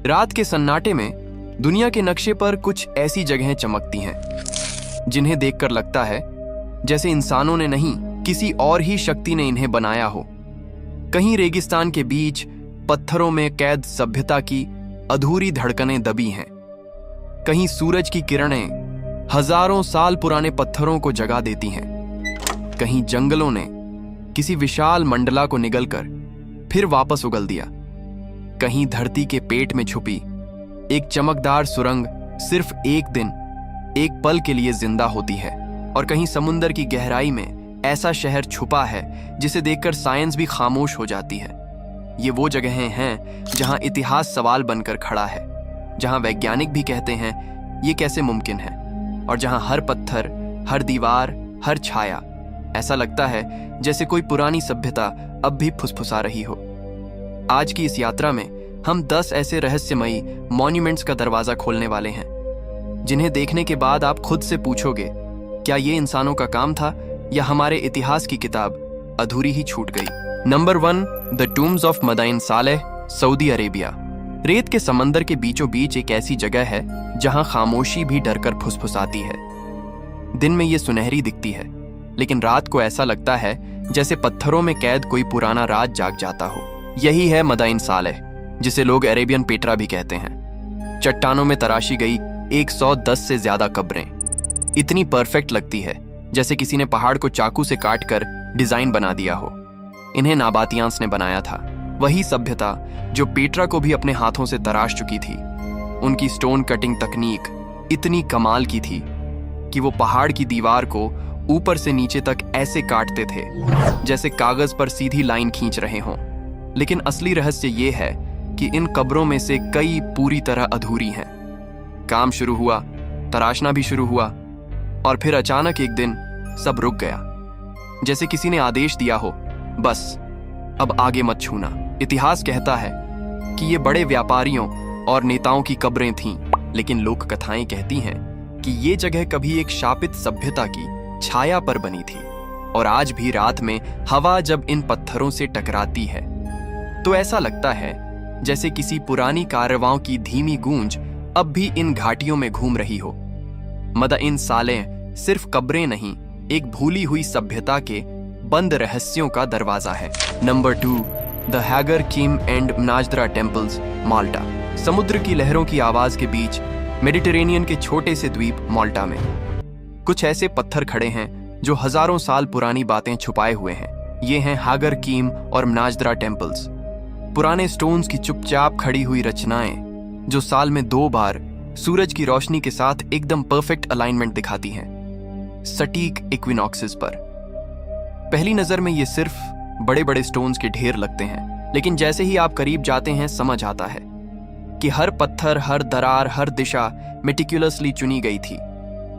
रात के सन्नाटे में दुनिया के नक्शे पर कुछ ऐसी जगहें चमकती हैं जिन्हें देखकर लगता है जैसे इंसानों ने नहीं, किसी और ही शक्ति ने इन्हें बनाया हो। कहीं रेगिस्तान के बीच पत्थरों में कैद सभ्यता की अधूरी धड़कनें दबी हैं। कहीं सूरज की किरणें हजारों साल पुराने पत्थरों को जगा देती हैं। कहीं जंगलों ने किसी विशाल मंडला को निगलकर फिर वापस उगल दिया। कहीं धरती के पेट में छुपी एक चमकदार सुरंग सिर्फ एक दिन, एक पल के लिए जिंदा होती है। और कहीं समुंदर की गहराई में ऐसा शहर छुपा है जिसे देखकर साइंस भी खामोश हो जाती है। ये वो जगहें हैं जहां इतिहास सवाल बनकर खड़ा है, जहां वैज्ञानिक भी कहते हैं ये कैसे मुमकिन है, और जहां हर पत्थर, हर दीवार, हर छाया ऐसा लगता है जैसे कोई पुरानी सभ्यता अब भी फुसफुसा रही हो। आज की इस यात्रा में हम 10 ऐसे रहस्यमयी मॉन्यूमेंट्स का दरवाजा खोलने वाले हैं जिन्हें देखने के बाद आप खुद से पूछोगे, क्या ये इंसानों का काम था या हमारे इतिहास की किताब अधूरी ही छूट गई। Number 1, the tombs of Madain Saleh, Saudi Arabia. रेत के समंदर के बीचों बीच एक ऐसी जगह है जहां खामोशी भी डरकर फुसफुसाती है। दिन में ये सुनहरी दिखती है, लेकिन रात को ऐसा लगता है जैसे पत्थरों में कैद कोई पुराना राज जाग जाता हो। यही है मदाइन सालेह, जिसे लोग अरेबियन पेट्रा भी कहते हैं। चट्टानों में तराशी गई 110 से ज्यादा कब्रें इतनी परफेक्ट लगती है जैसे किसी ने पहाड़ को चाकू से काटकर डिजाइन बना दिया हो। इन्हें नाबातियांस ने बनाया था, वही सभ्यता जो पेट्रा को भी अपने हाथों से तराश चुकी थी। उनकी स्टोन कटिंग तकनीक इतनी कमाल की थी कि वो पहाड़ की दीवार को ऊपर से नीचे तक ऐसे काटते थे जैसे कागज पर सीधी लाइन खींच रहे हों। लेकिन असली रहस्य ये है कि इन कब्रों में से कई पूरी तरह अधूरी हैं। काम शुरू हुआ, तराशना भी शुरू हुआ, और फिर अचानक एक दिन सब रुक गया, जैसे किसी ने आदेश दिया हो, बस अब आगे मत छूना। इतिहास कहता है कि ये बड़े व्यापारियों और नेताओं की कब्रें थीं, लेकिन लोक कथाएं कहती हैं कि ये जगह कभी एक शापित सभ्यता की छाया पर बनी थी। और आज भी रात में हवा जब इन पत्थरों से टकराती है तो ऐसा लगता है जैसे किसी पुरानी कारवां की धीमी गूंज अब भी इन घाटियों में घूम रही हो। मदाइन सालेह सिर्फ कब्रें नहीं, एक भूली हुई सभ्यता के बंद रहस्यों का दरवाजा है। Number 2, the Hagar Qim and Mnajdra temples, Malta. समुद्र की लहरों की आवाज के बीच मेडिटेरेनियन के छोटे से द्वीप माल्टा में कुछ ऐसे पत्थर खड़े हैं जो हजारों साल पुरानी बातें छुपाए हुए हैं। ये हैं हैगर कीम और मनाजदरा टेम्पल्स, पुराने स्टोन्स की चुपचाप खड़ी हुई रचनाएं जो साल में 2 बार सूरज की रोशनी के साथ एकदम परफेक्ट अलाइनमेंट दिखाती हैं, सटीक इक्विनॉक्सेस पर। पहली नजर में ये सिर्फ बड़े बड़े स्टोन्स के ढेर लगते हैं, लेकिन जैसे ही आप करीब जाते हैं समझ आता है कि हर पत्थर, हर दरार, हर दिशा मेटिकुलसली चुनी गई थी।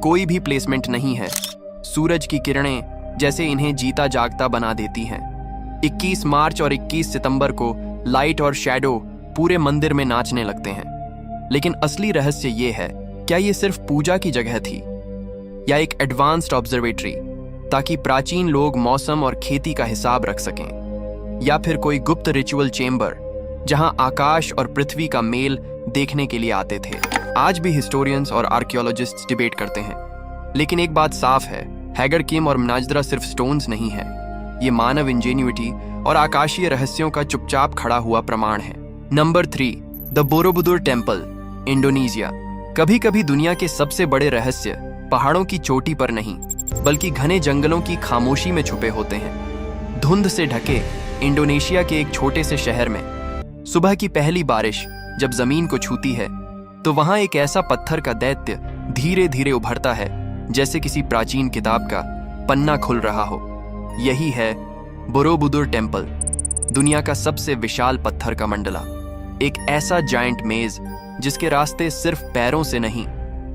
कोई भी प्लेसमेंट नहीं है। सूरज की किरणें जैसे इन्हें जीता जागता बना देती हैं। 21 मार्च और 21 सितंबर को लाइट और शैडो पूरे मंदिर में नाचने लगते हैं। लेकिन असली रहस्य ये है, क्या ये सिर्फ पूजा की जगह थी या एक एडवांस्ड ऑब्जर्वेटरी, ताकि प्राचीन लोग मौसम और खेती का हिसाब रख सकें, या फिर कोई गुप्त रिचुअल चेंबर जहां आकाश और पृथ्वी का मेल देखने के लिए आते थे। आज भी हिस्टोरियंस और आर्कियोलॉजिस्ट्स डिबेट करते हैं, लेकिन एक बात साफ है, हैगर कीम और मनाजदरा सिर्फ स्टोन्स नहीं है, ये मानव इंजेन्युइटी और आकाशीय रहस्यों का चुपचाप खड़ा हुआ प्रमाण है। Number 3, the Borobudur temple, Indonesia. कभी कभी दुनिया के सबसे बड़े रहस्य पहाड़ों की चोटी पर नहीं, बल्कि घने जंगलों की खामोशी में छुपे होते हैं। धुंध से ढके इंडोनेशिया के एक छोटे से शहर में सुबह की पहली बारिश जब जमीन को छूती है तो वहां एक ऐसा पत्थर का दैत्य धीरे धीरे उभरता है, जैसे किसी प्राचीन किताब का पन्ना खुल रहा हो। यही है बोरोबुदुर टेम्पल, दुनिया का सबसे विशाल पत्थर का मंडला। एक ऐसा जायंट मेज जिसके रास्ते सिर्फ पैरों से नहीं,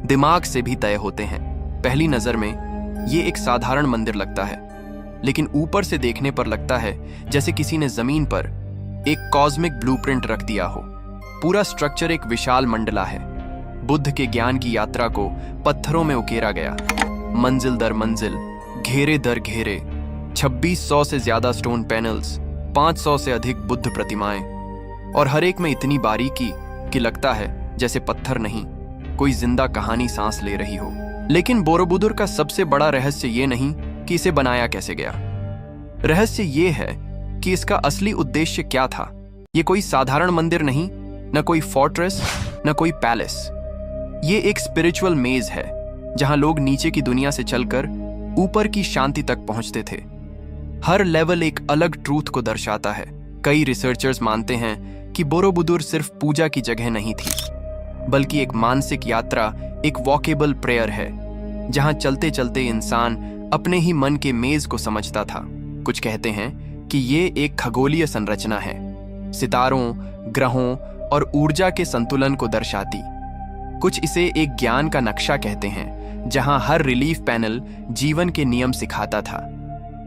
दिमाग से भी तय होते हैं। पहली नजर में ये एक साधारण मंदिर लगता है, लेकिन ऊपर से देखने पर लगता है जैसे किसी ने जमीन पर एक कॉस्मिक ब्लूप्रिंट रख दिया हो। पूरा स्ट्रक्चर एक विशाल मंडला है। बुद्ध के ज्ञान की यात्रा को पत्थरों में उकेरा गया, मंजिल दर मंजिल, घेरे दर घेरे, 2600 से ज्यादा स्टोन पैनल्स, 500 से अधिक बुद्ध प्रतिमाएं, और हर एक में इतनी बारीकी कि लगता है जैसे पत्थर नहीं, कोई जिंदा कहानी सांस ले रही हो। लेकिन बोरोबुदुर का सबसे बड़ा रहस्य ये नहीं कि इसे बनाया कैसे गया। रहस्य ये है कि इसका असली उद्देश्य क्या था। ये कोई साधारण मंदिर नहीं, न कोई फोर्ट्रेस, न कोई पैलेस। ये एक स्पिरिचुअल मेज है जहां लोग नीचे की दुनिया से चलकर ऊपर की शांति तक पहुंचते थे। हर लेवल एक अलग ट्रूथ को दर्शाता है। कई रिसर्चर्स मानते हैं कि बोरोबुदुर सिर्फ पूजा की जगह नहीं थी, बल्कि एक मानसिक यात्रा, एक वॉकेबल प्रेयर है जहां चलते चलते इंसान अपने ही मन के मेज को समझता था। कुछ कहते हैं कि ये एक खगोलीय संरचना है, सितारों, ग्रहों और ऊर्जा के संतुलन को दर्शाती। कुछ इसे एक ज्ञान का नक्शा कहते हैं जहां हर रिलीफ पैनल जीवन के नियम सिखाता था।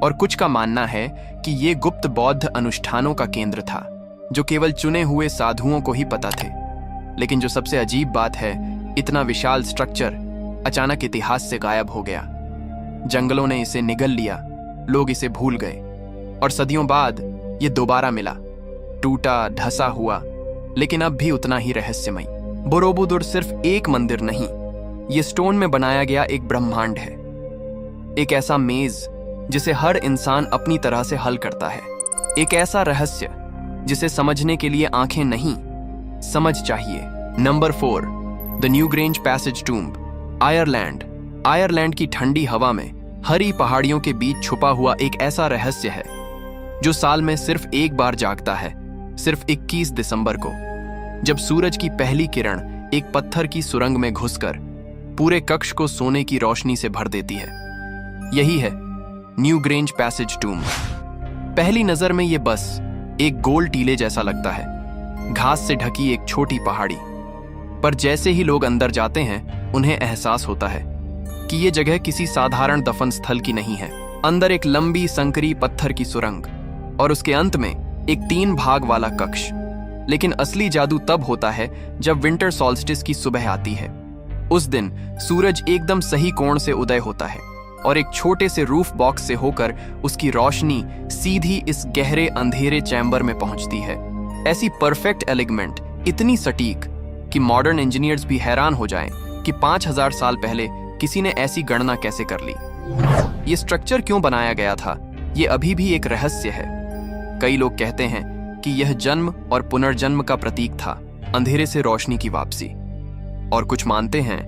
और कुछ का मानना है कि ये गुप्त बौद्ध अनुष्ठानों का केंद्र था जो केवल चुने हुए साधुओं को ही पता थे। लेकिन जो सबसे अजीब बात है, इतना विशाल स्ट्रक्चर अचानक इतिहास से गायब हो गया। जंगलों ने इसे निगल लिया, लोग इसे भूल गए और सदियों बाद ये दोबारा मिला, टूटा ढसा हुआ, लेकिन अब भी उतना ही रहस्यमयी। बोरोबुदुर सिर्फ एक मंदिर नहीं, ये स्टोन में बनाया गया एक ब्रह्मांड है, एक ऐसा मेज जिसे हर इंसान अपनी तरह से हल करता है, एक ऐसा रहस्य जिसे समझने के लिए आंखें नहीं, समझ चाहिए। Number 4, the Newgrange passage tomb, Ireland. Ireland की ठंडी हवा में हरी पहाड़ियों के बीच छुपा हुआ एक ऐसा रहस्य है जो साल में सिर्फ एक बार जागता है, सिर्फ 21 दिसंबर को, जब सूरज की पहली किरण एक पत्थर की सुरंग में घुसकर पूरे कक्ष को सोने की रोशनी से भर देती है। यही है न्यूग्रेंज पैसेज टूम्ब। पहली नजर में यह बस एक गोल टीले जैसा लगता है, घास से ढकी एक छोटी पहाड़ी। पर जैसे ही लोग अंदर जाते हैं, उन्हें एहसास होता है कि यह जगह किसी साधारण दफन स्थल की नहीं है। अंदर एक लंबी संकरी पत्थर की सुरंग और उसके अंत में एक 3 भाग वाला कक्ष। लेकिन असली जादू तब होता है जब विंटर सॉल्स्टिस की सुबह आती है। उस दिन सूरज एकदम सही कोण से उदय होता है और एक छोटे से रूफ बॉक्स से होकर उसकी रोशनी सीधी इस गहरे अंधेरे चैम्बर में पहुंचती है। ऐसी परफेक्ट एलिगमेंट, इतनी सटीक कि मॉडर्न इंजीनियर्स भी हैरान हो जाएं कि 5000 साल पहले किसी ने ऐसी गणना कैसे कर ली। ये स्ट्रक्चर क्यों बनाया गया था, ये अभी भी एक रहस्य है। कई लोग कहते हैं कि यह जन्म और पुनर्जन्म का प्रतीक था, अंधेरे से रोशनी की वापसी। और कुछ मानते हैं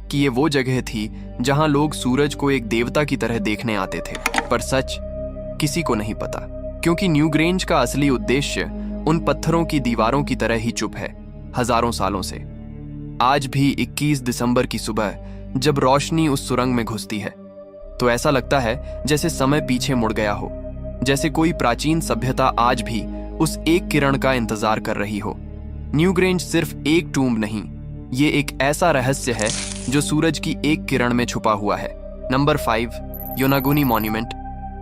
कि ये वो जगह थी जहां लोग सूरज को एक देवता की तरह देखने आते थे। पर सच किसी को नहीं पता, क्योंकि न्यूग्रेंज का असली उद्देश्य उन पत्थरों की दीवारों की तरह ही चुप है, हजारों सालों से। आज भी 21 दिसंबर की सुबह जब रोशनी उस सुरंग में घुसती है, तो ऐसा लगता है जैसे समय पीछे मुड़ गया हो, जैसे कोई प्राचीन सभ्यता आज भी उस एक किरण का इंतजार कर रही हो। न्यूग्रेंज सिर्फ एक टूम्ब नहीं, ये एक ऐसा रहस्य है जो सूरज की एक किरण में छुपा हुआ है। Number 5, Yonaguni monument,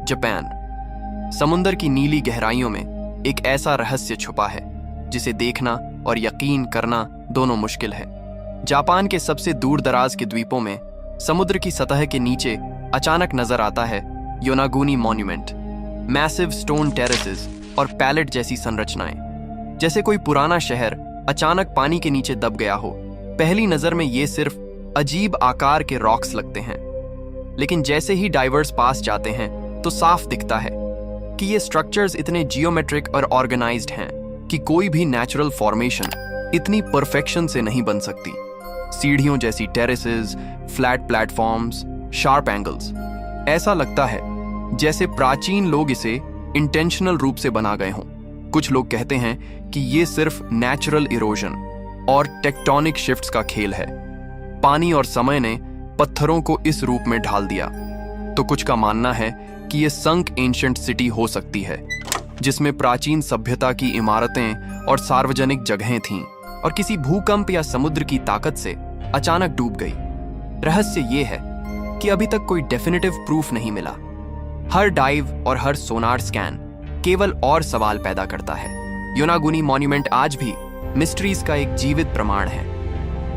Japan. समुद्र की नीली गहराइयों में एक ऐसा रहस्य छुपा है जिसे देखना और यकीन करना दोनों मुश्किल है। जापान के सबसे दूर दराज के द्वीपों में समुद्र की सतह के नीचे अचानक नजर आता है Yonaguni monument. Massive stone terraces और पैलेट जैसी संरचनाएं, जैसे कोई पुराना शहर अचानक पानी के नीचे दब गया हो। पहली नजर में ये सिर्फ अजीब आकार के रॉक्स लगते हैं, लेकिन जैसे ही डाइवर्स पास जाते हैं तो साफ दिखता है कि ये स्ट्रक्चर्स इतने जियोमेट्रिक और ऑर्गेनाइज्ड हैं कि कोई भी नेचुरल फॉर्मेशन इतनी परफेक्शन से नहीं बन सकती। सीढ़ियों जैसी terraces, flat platforms, sharp angles, ऐसा लगता है जैसे प्राचीन लोग इसे इंटेंशनल रूप से बना गए हों। कुछ लोग कहते हैं कि ये सिर्फ नेचुरल इरोजन और टेक्टोनिक शिफ्ट्स का खेल है। पानी और समय ने पत्थरों को इस रूप में ढाल दिया। तो कुछ का मानना है कि ये संक एंशिएंट सिटी हो सकती है, जिसमें प्राचीन सभ्यता की इमारतें और सार्वजनिक जगहें थीं और किसी भूकंप या समुद्र की ताकत से अचानक डूब गई। रहस्य ये है कि अभी तक कोई डेफिनेटिव प्रूफ नहीं मिला। हर डाइव और हर सोनार स्कैन केवल और सवाल पैदा करता है। योनागुनी मॉन्यूमेंट आज भी मिस्ट्रीज का एक जीवित प्रमाण है,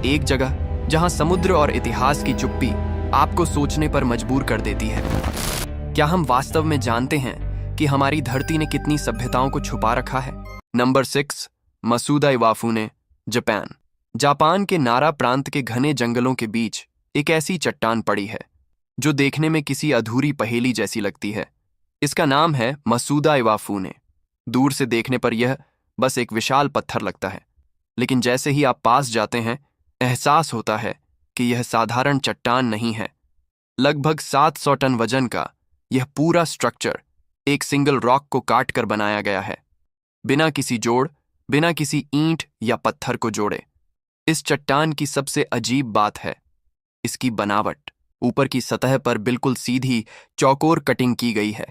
एक जगह जहां समुद्र और इतिहास की चुप्पी आपको सोचने पर मजबूर कर देती है। क्या हम वास्तव में जानते हैं कि हमारी धरती ने कितनी सभ्यताओं को छुपा रखा है? नंबर 6, मसूदा इवाफुने, जापान। जापान के नारा प्रांत के घने जंगलों के बीच एक ऐसी चट्टान पड़ी है जो देखने में किसी अधूरी पहेली जैसी लगती है। इसका नाम है मसूदा इवाफुने। दूर से देखने पर यह बस एक विशाल पत्थर लगता है, लेकिन जैसे ही आप पास जाते हैं एहसास होता है कि यह साधारण चट्टान नहीं है। लगभग 700 टन वजन का यह पूरा स्ट्रक्चर एक सिंगल रॉक को काट कर बनाया गया है, बिना किसी जोड़, बिना किसी ईंट या पत्थर को जोड़े। इस चट्टान की सबसे अजीब बात है इसकी बनावट। ऊपर की सतह पर बिल्कुल सीधी चौकोर कटिंग की गई है,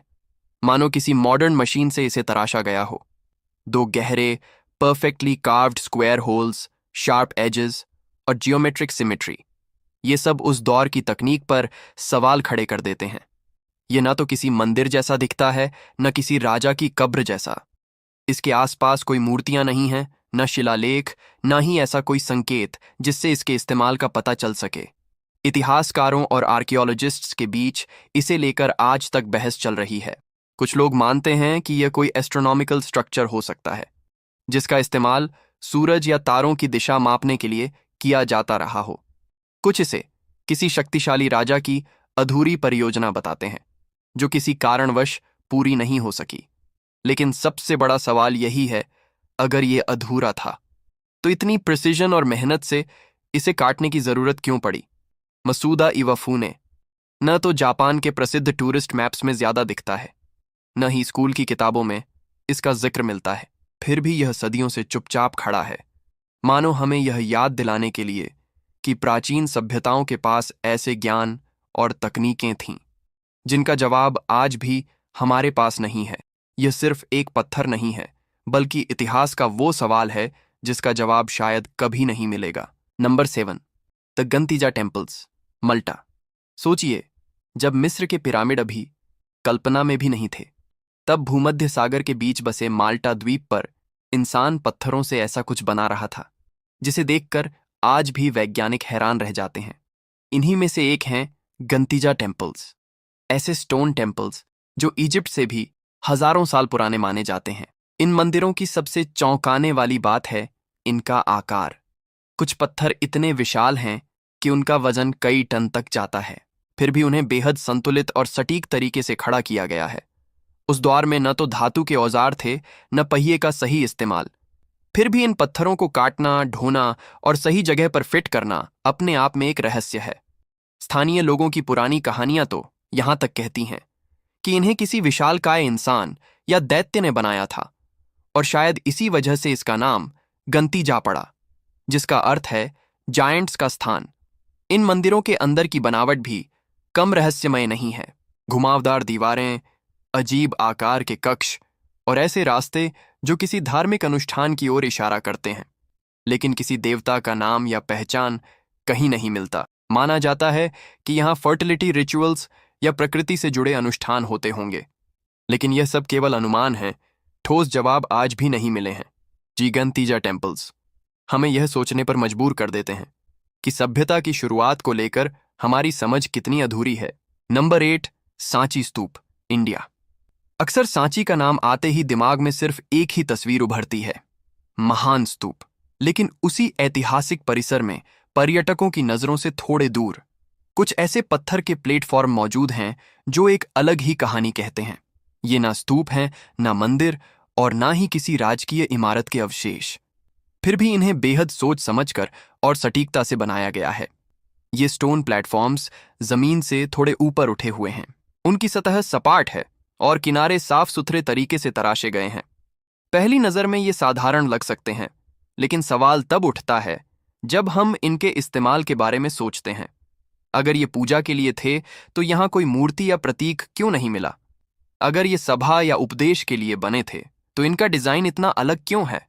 मानो किसी मॉडर्न मशीन से इसे तराशा गया हो। दो गहरे, perfectly carved square holes, sharp edges और जियोमेट्रिक सिमेट्री, ये सब उस दौर की तकनीक पर सवाल खड़े कर देते हैं। ये ना तो किसी मंदिर जैसा दिखता है, न किसी राजा की कब्र जैसा। इसके आसपास कोई मूर्तियां नहीं हैं, न शिलालेख, न ही ऐसा कोई संकेत जिससे इसके इस्तेमाल का पता चल सके। इतिहासकारों और आर्कियोलॉजिस्ट्स के बीच इसे लेकर आज तक बहस चल रही है। कुछ लोग मानते हैं कि यह कोई एस्ट्रोनॉमिकल स्ट्रक्चर हो सकता है, जिसका इस्तेमाल सूरज या तारों की दिशा मापने के लिए किया जाता रहा हो। कुछ इसे किसी शक्तिशाली राजा की अधूरी परियोजना बताते हैं, जो किसी कारणवश पूरी नहीं हो सकी। लेकिन सबसे बड़ा सवाल यही है, अगर ये अधूरा था तो इतनी प्रिसिजन और मेहनत से इसे काटने की जरूरत क्यों पड़ी? मसूदा इवाफुने न तो जापान के प्रसिद्ध टूरिस्ट मैप्स में ज्यादा दिखता है, न ही स्कूल की किताबों में इसका जिक्र मिलता है। फिर भी यह सदियों से चुपचाप खड़ा है, मानो हमें यह याद दिलाने के लिए कि प्राचीन सभ्यताओं के पास ऐसे ज्ञान और तकनीकें थीं जिनका जवाब आज भी हमारे पास नहीं है। यह सिर्फ एक पत्थर नहीं है, बल्कि इतिहास का वो सवाल है जिसका जवाब शायद कभी नहीं मिलेगा। Number 7, the गंतीजा temples, मल्टा। सोचिए, जब मिस्र के पिरामिड अभी कल्पना में भी नहीं थे, तब भूमध्य सागर के बीच बसे माल्टा द्वीप पर इंसान पत्थरों से ऐसा कुछ बना रहा था जिसे देखकर आज भी वैज्ञानिक हैरान रह जाते हैं। इन्हीं में से एक हैं गंतीजा टेम्पल्स, ऐसे स्टोन टेम्पल्स जो इजिप्ट से भी हजारों साल पुराने माने जाते हैं। इन मंदिरों की सबसे चौंकाने वाली बात है इनका आकार। कुछ पत्थर इतने विशाल हैं कि उनका वजन कई टन तक जाता है, फिर भी उन्हें बेहद संतुलित और सटीक तरीके से खड़ा किया गया है। उस दौर में न तो धातु के औजार थे, न पहिए का सही इस्तेमाल। फिर भी इन पत्थरों को काटना, ढोना और सही जगह पर फिट करना अपने आप में एक रहस्य है। स्थानीय लोगों की पुरानी कहानियां तो यहां तक कहती हैं कि इन्हें किसी विशालकाय इंसान या दैत्य ने बनाया था, और शायद इसी वजह से इसका नाम गंतीजा पड़ा, जिसका अर्थ है जायंट्स का स्थान। इन मंदिरों के अंदर की बनावट भी कम रहस्यमय नहीं है। घुमावदार दीवारें, अजीब आकार के कक्ष और ऐसे रास्ते जो किसी धार्मिक अनुष्ठान की ओर इशारा करते हैं, लेकिन किसी देवता का नाम या पहचान कहीं नहीं मिलता। माना जाता है कि यहाँ फर्टिलिटी रिचुअल्स या प्रकृति से जुड़े अनुष्ठान होते होंगे, लेकिन यह सब केवल अनुमान है। ठोस जवाब आज भी नहीं मिले हैं। गंतीजा टेम्पल्स हमें यह सोचने पर मजबूर कर देते हैं कि सभ्यता की शुरुआत को लेकर हमारी समझ कितनी अधूरी है। नंबर 8, सांची स्तूप, इंडिया। अक्सर सांची का नाम आते ही दिमाग में सिर्फ एक ही तस्वीर उभरती है, महान स्तूप। लेकिन उसी ऐतिहासिक परिसर में पर्यटकों की नजरों से थोड़े दूर कुछ ऐसे पत्थर के प्लेटफॉर्म मौजूद हैं जो एक अलग ही कहानी कहते हैं। ये ना स्तूप हैं, ना मंदिर और ना ही किसी राजकीय इमारत के अवशेष। फिर भी इन्हें बेहद सोच समझकर और सटीकता से बनाया गया है। ये स्टोन प्लेटफॉर्म्स जमीन से थोड़े ऊपर उठे हुए हैं। उनकी सतह सपाट है और किनारे साफ सुथरे तरीके से तराशे गए हैं। पहली नजर में ये साधारण लग सकते हैं, लेकिन सवाल तब उठता है जब हम इनके इस्तेमाल के बारे में सोचते हैं। अगर ये पूजा के लिए थे तो यहाँ कोई मूर्ति या प्रतीक क्यों नहीं मिला? अगर ये सभा या उपदेश के लिए बने थे तो इनका डिजाइन इतना अलग क्यों है?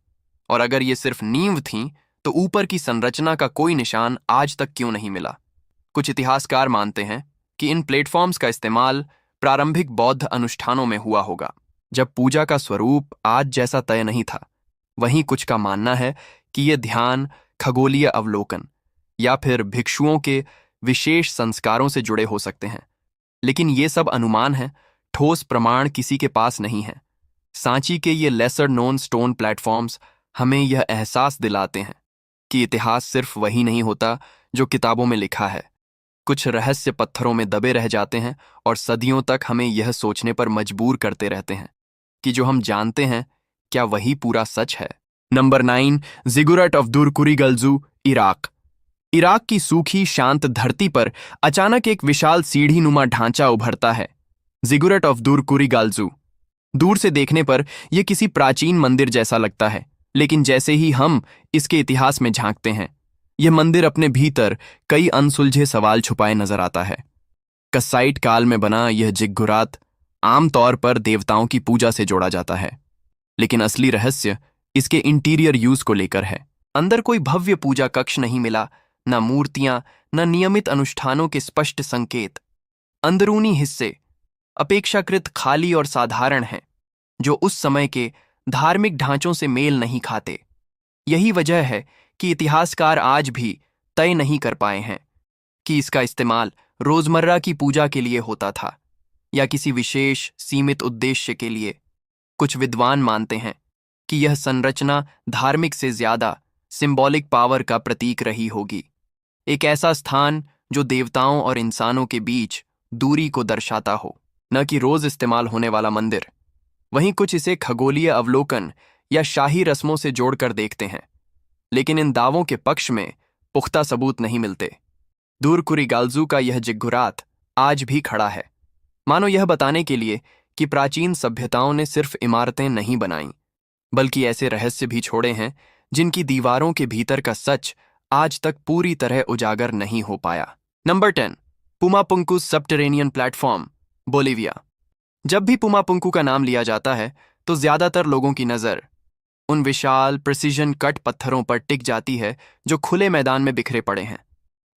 और अगर ये सिर्फ नींव थीं तो ऊपर की संरचना का कोई निशान आज तक क्यों नहीं मिला? कुछ इतिहासकार मानते हैं कि इन प्लेटफॉर्म्स का इस्तेमाल प्रारंभिक बौद्ध अनुष्ठानों में हुआ होगा, जब पूजा का स्वरूप आज जैसा तय नहीं था। वहीं कुछ का मानना है कि ये ध्यान, खगोलीय अवलोकन या फिर भिक्षुओं के विशेष संस्कारों से जुड़े हो सकते हैं। लेकिन ये सब अनुमान है, ठोस प्रमाण किसी के पास नहीं है। सांची के ये लेसर नोन स्टोन प्लेटफॉर्म्स हमें यह एहसास दिलाते हैं कि इतिहास सिर्फ वही नहीं होता जो किताबों में लिखा है। कुछ रहस्य पत्थरों में दबे रह जाते हैं और सदियों तक हमें यह सोचने पर मजबूर करते रहते हैं कि जो हम जानते हैं क्या वही पूरा सच है। Number 9, ziggurat of Dur Kurigalzu, Iraq. Iraq की सूखी शांत धरती पर अचानक एक विशाल सीढ़ी नुमा ढांचा उभरता है, जिगुरट ऑफ दुरकुरीगल्जू। दूर से देखने पर यह किसी प्राचीन मंदिर जैसा लगता है, लेकिन जैसे ही हम इसके इतिहास में झांकते हैं, यह मंदिर अपने भीतर कई अनसुलझे सवाल छुपाए नजर आता है। कस्साइट काल में बना यह जिग्गुरात आमतौर पर देवताओं की पूजा से जोड़ा जाता है, लेकिन असली रहस्य इसके इंटीरियर यूज को लेकर है। अंदर कोई भव्य पूजा कक्ष नहीं मिला, न मूर्तियां, न नियमित अनुष्ठानों के स्पष्ट संकेत। अंदरूनी हिस्से अपेक्षाकृत खाली और साधारण हैं, जो उस समय के धार्मिक ढांचों से मेल नहीं खाते। यही वजह है कि इतिहासकार आज भी तय नहीं कर पाए हैं कि इसका इस्तेमाल रोजमर्रा की पूजा के लिए होता था या किसी विशेष सीमित उद्देश्य के लिए। कुछ विद्वान मानते हैं कि यह संरचना धार्मिक से ज्यादा सिंबॉलिक पावर का प्रतीक रही होगी, एक ऐसा स्थान जो देवताओं और इंसानों के बीच दूरी को दर्शाता हो, न कि रोज इस्तेमाल होने वाला मंदिर। वहीं कुछ इसे खगोलीय अवलोकन या शाही रस्मों से जोड़कर देखते हैं, लेकिन इन दावों के पक्ष में पुख्ता सबूत नहीं मिलते। दुरकुरीगल्जू का यह जिग्गुरात आज भी खड़ा है, मानो यह बताने के लिए कि प्राचीन सभ्यताओं ने सिर्फ इमारतें नहीं बनाईं, बल्कि ऐसे रहस्य भी छोड़े हैं जिनकी दीवारों के भीतर का सच आज तक पूरी तरह उजागर नहीं हो पाया। Number 10, Pumapunku subterranean platform, Bolivia. जब भी पुमापुंकु का नाम लिया जाता है तो ज्यादातर लोगों की नजर उन विशाल प्रिसीजन कट पत्थरों पर टिक जाती है जो खुले मैदान में बिखरे पड़े हैं,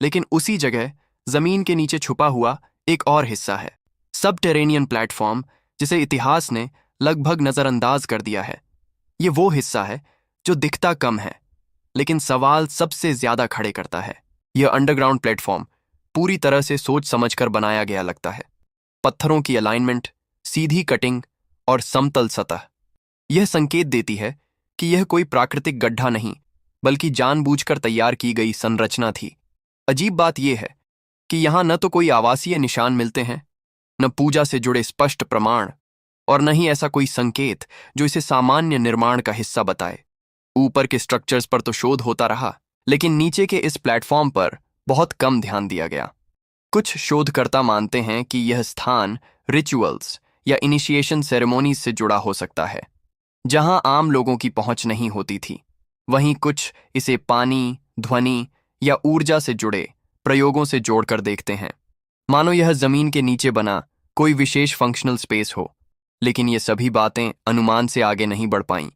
लेकिन उसी जगह जमीन के नीचे छुपा हुआ एक और हिस्सा है, सबटेरेनियन प्लेटफॉर्म, जिसे इतिहास ने लगभग नजरअंदाज कर दिया है। ये वो हिस्सा है जो दिखता कम है, लेकिन सवाल सबसे ज्यादा खड़े करता है। यह अंडरग्राउंड प्लेटफॉर्म पूरी तरह से सोच समझकर बनाया गया लगता है। पत्थरों की अलाइनमेंट, सीधी कटिंग और समतल सतह यह संकेत देती है कि यह कोई प्राकृतिक गड्ढा नहीं, बल्कि जानबूझकर तैयार की गई संरचना थी। अजीब बात यह है कि यहां न तो कोई आवासीय निशान मिलते हैं, न पूजा से जुड़े स्पष्ट प्रमाण, और न ही ऐसा कोई संकेत जो इसे सामान्य निर्माण का हिस्सा बताए। ऊपर के स्ट्रक्चर्स पर तो शोध होता रहा, लेकिन नीचे के इस प्लेटफॉर्म पर बहुत कम ध्यान दिया गया। कुछ शोधकर्ता मानते हैं कि यह स्थान रिचुअल्स या इनिशिएशन सेरेमोनीज से जुड़ा हो सकता है, जहां आम लोगों की पहुंच नहीं होती थी। वहीं कुछ इसे पानी, ध्वनि या ऊर्जा से जुड़े प्रयोगों से जोड़कर देखते हैं, मानो यह जमीन के नीचे बना कोई विशेष फंक्शनल स्पेस हो। लेकिन ये सभी बातें अनुमान से आगे नहीं बढ़ पाईं।